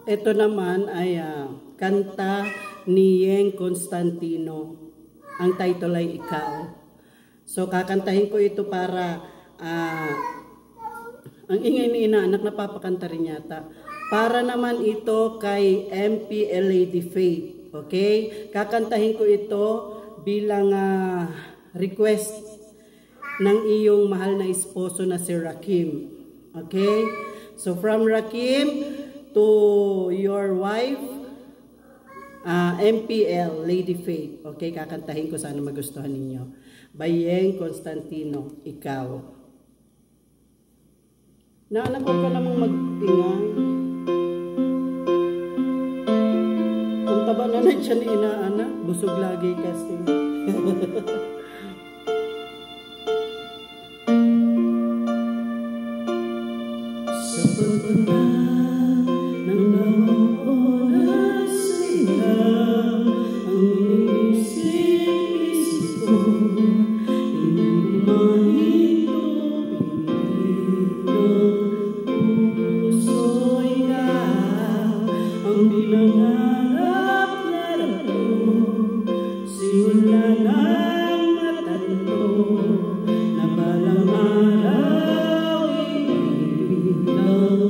ito naman ay kanta ni Yeng Constantino. Ang title ay Ikaw. So kakantahin ko ito para ang ingay ni inaanak napapakanta rin yata. Para naman ito kay MP Lady Faith. Okay? Kakantahin ko ito bilang request ng iyong mahal na esposo na si Rakim. Okay? So from Rakim to your wife, MPL, Lady Faith. Okay? Kakantahin ko, sana magustuhan ninyo. By Yeng Constantino, Ikaw. Naanak, huwag ka namang mag-ingay. Ang taba na siya ni inaanak, busog lagi kasi. Sa pagpuna ng bawang oras sila, ang inisip-isip ko, hindi mahito, puso'y ka, ang pinangarap na rato, simula ng matatlo, na balang araw, ibig ng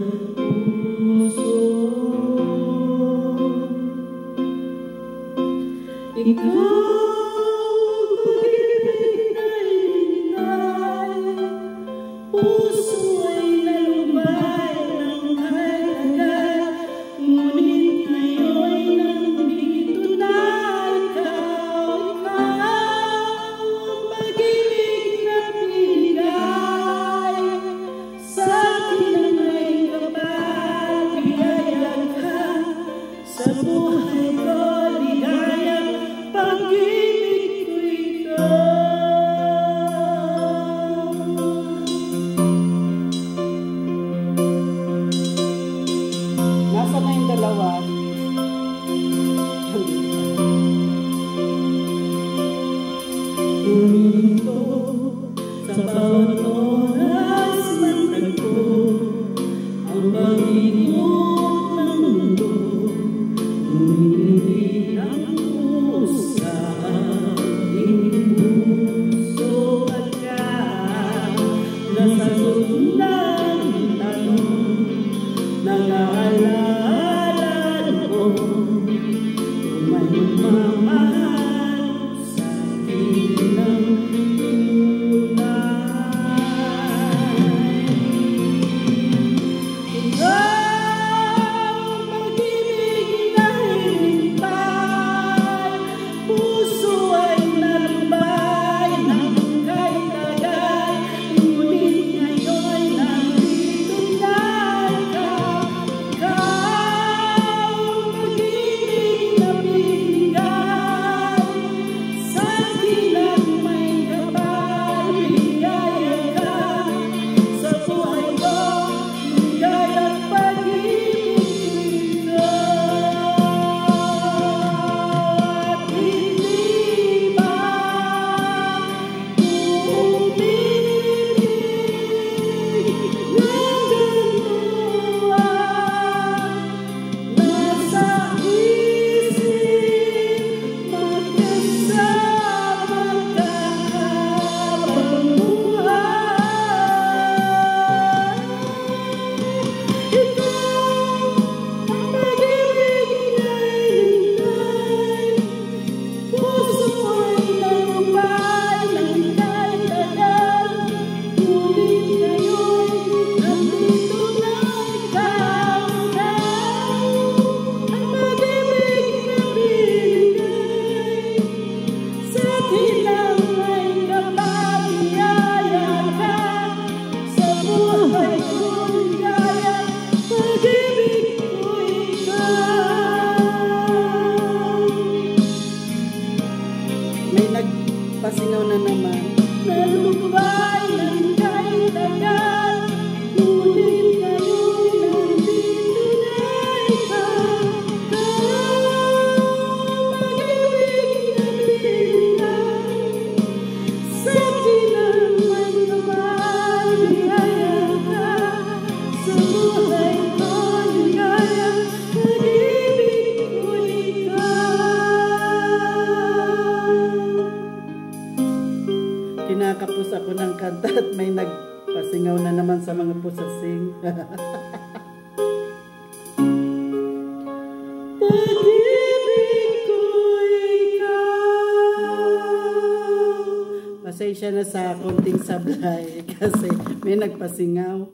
magkakapos ako ng kanta at may nagpasingaw na naman sa mga pusasing. Pag-ibig ko ikaw. Pasensya na sa konting sablay kasi may nagpasingaw.